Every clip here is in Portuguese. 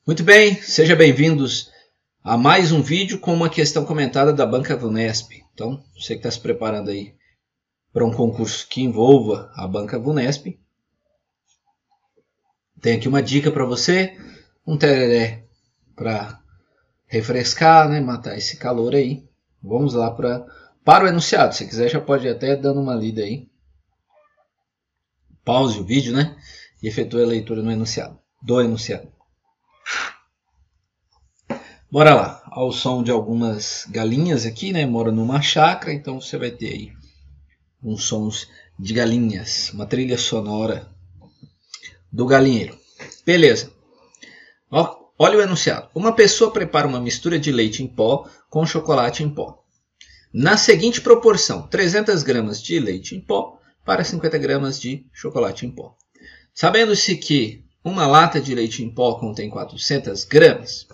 Muito bem, sejam bem-vindos a mais um vídeo com uma questão comentada da Banca Vunesp. Então, você que está se preparando aí para um concurso que envolva a Banca Vunesp, tem aqui uma dica para você, um tereré para refrescar, né, matar esse calor aí. Vamos lá para o enunciado. Se quiser já pode ir até dando uma lida aí. Pause o vídeo, né, e efetue a leitura no enunciado, do enunciado. Bora lá, ao som de algumas galinhas aqui, né? Moro numa chácara, então você vai ter aí uns sons de galinhas, uma trilha sonora do galinheiro. Beleza. Olha o enunciado. Uma pessoa prepara uma mistura de leite em pó com chocolate em pó. Na seguinte proporção, 300 gramas de leite em pó para 50 gramas de chocolate em pó. Sabendo-se que uma lata de leite em pó contém 400 gramas,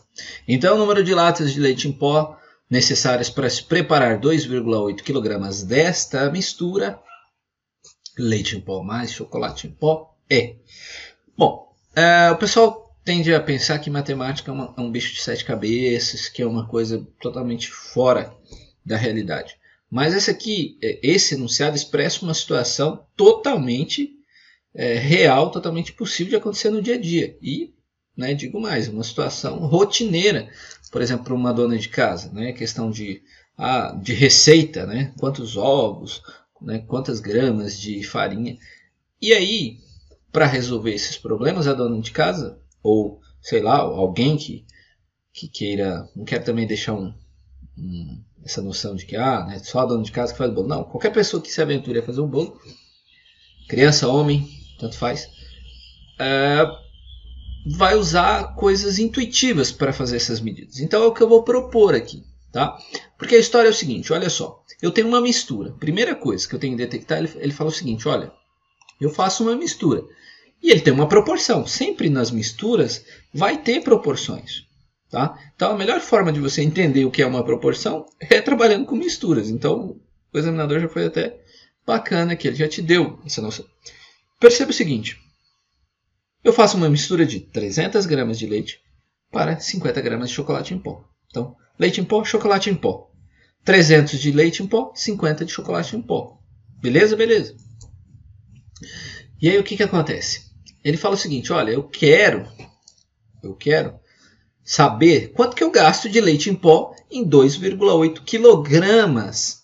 então o número de latas de leite em pó necessárias para se preparar 2,8 kg desta mistura, leite em pó mais chocolate em pó, é. Bom, o pessoal tende a pensar que matemática é um bicho de 7 cabeças, que é uma coisa totalmente fora da realidade. Mas esse enunciado expressa uma situação totalmente real, totalmente possível de acontecer no dia a dia. E, né, digo mais, uma situação rotineira, por exemplo, para uma dona de casa, né, questão de receita, né, quantos ovos, né, quantas gramas de farinha. E aí, para resolver esses problemas, a dona de casa, ou sei lá, alguém que queira, não quer também deixar essa noção de que né, só a dona de casa que faz o bolo. Não, qualquer pessoa que se aventure a fazer um bolo, criança, homem, tanto faz, vai usar coisas intuitivas para fazer essas medidas. Então é o que eu vou propor aqui, tá? Porque a história é o seguinte, olha só, eu tenho uma mistura. Primeira coisa que eu tenho que detectar, ele fala o seguinte, olha, eu faço uma mistura. E ele tem uma proporção. Sempre nas misturas vai ter proporções, tá? Então a melhor forma de você entender o que é uma proporção é trabalhando com misturas. Então o examinador já foi até bacana que ele já te deu essa noção. Perceba o seguinte, eu faço uma mistura de 300 gramas de leite para 50 gramas de chocolate em pó. Então, leite em pó, chocolate em pó. 300 de leite em pó, 50 de chocolate em pó. Beleza? Beleza. E aí o que acontece? Ele fala o seguinte, olha, eu quero saber quanto que eu gasto de leite em pó em 2,8 quilogramas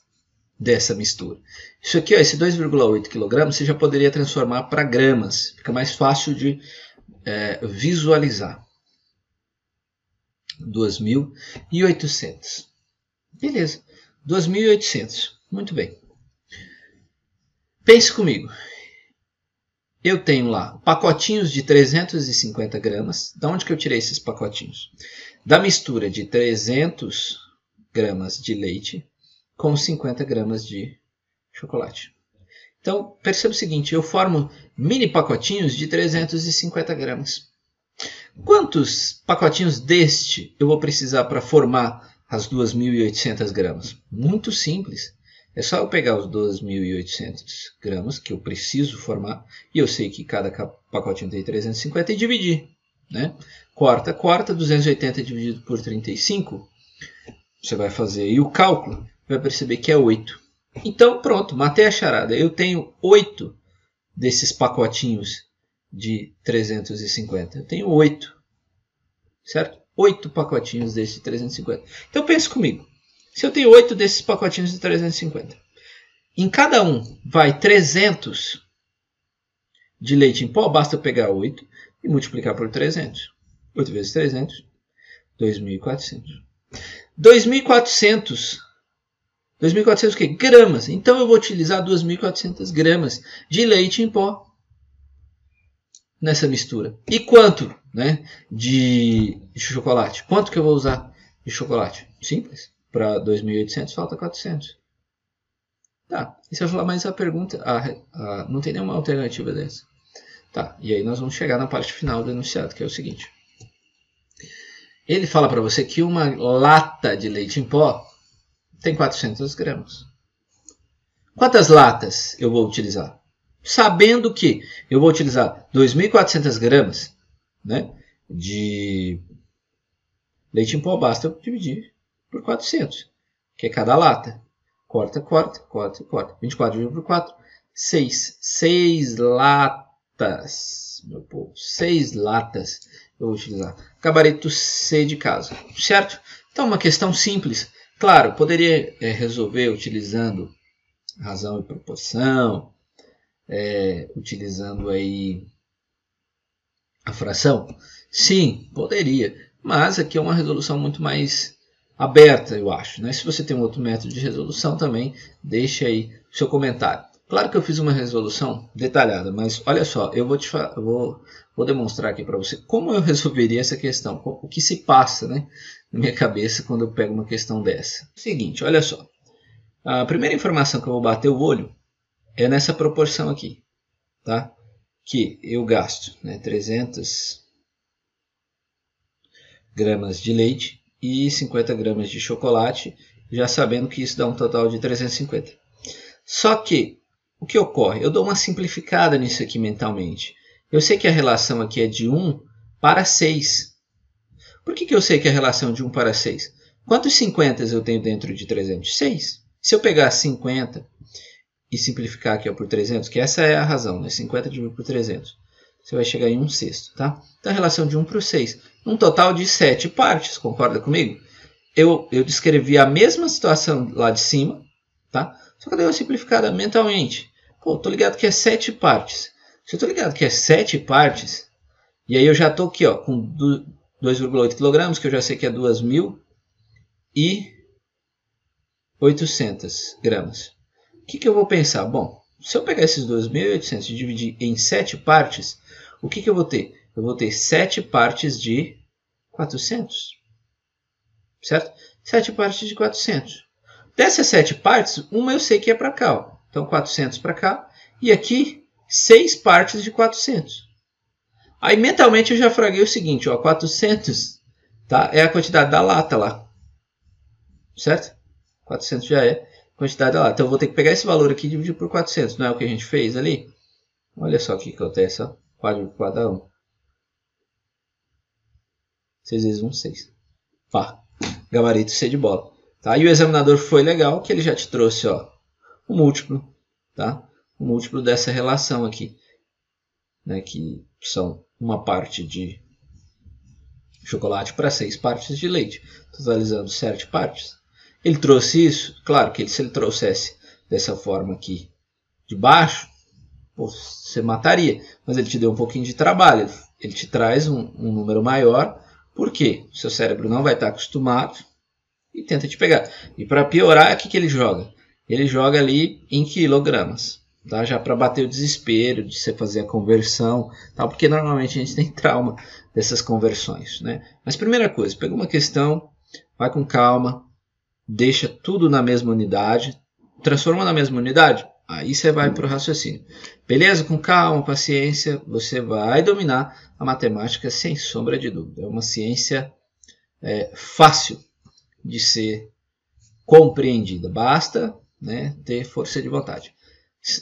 dessa mistura. Isso aqui, esse 2,8 kg, você já poderia transformar para gramas. Fica mais fácil de visualizar. 2.800. Beleza. 2.800. Muito bem. Pense comigo. Eu tenho lá pacotinhos de 350 gramas. De onde que eu tirei esses pacotinhos? Da mistura de 300 gramas de leite com 50 gramas de chocolate. Então, perceba o seguinte, eu formo mini pacotinhos de 350 gramas. Quantos pacotinhos deste eu vou precisar para formar as 2.800 gramas? Muito simples. É só eu pegar os 2.800 gramas que eu preciso formar, e eu sei que cada pacotinho tem 350, e dividir. Né? Corta, 280 dividido por 35, você vai fazer aí o cálculo, vai perceber que é 8. Então, pronto, matei a charada. Eu tenho 8 desses pacotinhos de 350. Eu tenho 8, certo? 8 pacotinhos desses de 350. Então, pense comigo. Se eu tenho 8 desses pacotinhos de 350, em cada um vai 300 de leite em pó, basta eu pegar 8 e multiplicar por 300. 8 vezes 300, 2.400. 2.400 o quê? Gramas. Então eu vou utilizar 2.400 gramas de leite em pó nessa mistura. E quanto, né, de chocolate? Quanto que eu vou usar de chocolate? Simples. Para 2.800 falta 400. Tá. E se eu falar mais a pergunta, não tem nenhuma alternativa dessa. Tá. E aí nós vamos chegar na parte final do enunciado, que é o seguinte. Ele fala para você que uma lata de leite em pó tem 400 gramas. Quantas latas eu vou utilizar? Sabendo que eu vou utilizar 2.400 gramas, né, de Leite em pó basta eu dividir por 400, que é cada lata. Corta, corta, corta, corta. 24 dividido por 4, 6. 6 latas, meu povo. 6 latas eu vou utilizar. Gabarito C de casa, certo? Então, uma questão simples. Claro, poderia resolver utilizando razão e proporção, utilizando aí a fração. Sim, poderia. Mas aqui é uma resolução muito mais aberta, eu acho, né? Se você tem um outro método de resolução também, deixe aí o seu comentário. Claro que eu fiz uma resolução detalhada, mas olha só, eu vou demonstrar aqui para você como eu resolveria essa questão, o que se passa, né, na minha cabeça quando eu pego uma questão dessa. Seguinte, olha só, a primeira informação que eu vou bater o olho é nessa proporção aqui, tá? Que eu gasto, né, 300 gramas de leite e 50 gramas de chocolate, já sabendo que isso dá um total de 350. Só que, o que ocorre? Eu dou uma simplificada nisso aqui mentalmente. Eu sei que a relação aqui é de 1 para 6. Por que eu sei que a relação é de 1 para 6? Quantos 50 eu tenho dentro de 300? 6. Se eu pegar 50 e simplificar aqui por 300, que essa é a razão, né? 50 dividido por 300, você vai chegar em 1/6, tá? Então, a relação de 1 para 6. Um total de 7 partes, concorda comigo? Eu descrevi a mesma situação lá de cima, tá? Só que eu dei uma simplificada mentalmente. Pô, tô ligado que é 7 partes. Se eu tô ligado que é 7 partes, e aí eu já tô aqui, ó, com 2,8 kg, que eu já sei que é 2.800 gramas. O que eu vou pensar? Bom, se eu pegar esses 2.800 e dividir em 7 partes, o que eu vou ter? Eu vou ter 7 partes de 400. Certo? 7 partes de 400. Dessas 7 partes, uma eu sei que é para cá. Ó. Então, 400 para cá. E aqui, 6 partes de 400. Aí, mentalmente, eu já fraguei o seguinte. Ó, 400 tá? É a quantidade da lata lá. Certo? 400 já é a quantidade da lata. Então, eu vou ter que pegar esse valor aqui e dividir por 400. Não é o que a gente fez ali? Olha só o que acontece. Ó. 4 por 4 dá 1. 6 vezes 1, 6. Pá. Gabarito C de bola. Tá? E o examinador foi legal, que ele já te trouxe ó, o múltiplo. Tá? O múltiplo dessa relação aqui. Né, que são uma parte de chocolate para 6 partes de leite. Totalizando 7 partes. Ele trouxe isso. Claro que se ele trouxesse dessa forma aqui de baixo, pô, você mataria. Mas ele te deu um pouquinho de trabalho. Ele te traz um número maior. Por quê? O seu cérebro não vai estar acostumado e tenta te pegar. E para piorar, o que ele joga? Ele joga ali em quilogramas, tá? Já para bater o desespero de você fazer a conversão, tá? Porque normalmente a gente tem trauma dessas conversões, né? Mas primeira coisa, pega uma questão, vai com calma, deixa tudo na mesma unidade, transforma na mesma unidade, aí você vai para o raciocínio. Beleza? Com calma, paciência, você vai dominar a matemática sem sombra de dúvida. É uma ciência fácil de ser compreendida. Basta, né, ter força de vontade.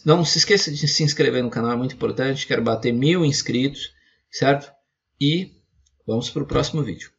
Não se esqueça de se inscrever no canal, é muito importante. Quero bater 1000 inscritos, certo? E vamos para o próximo vídeo.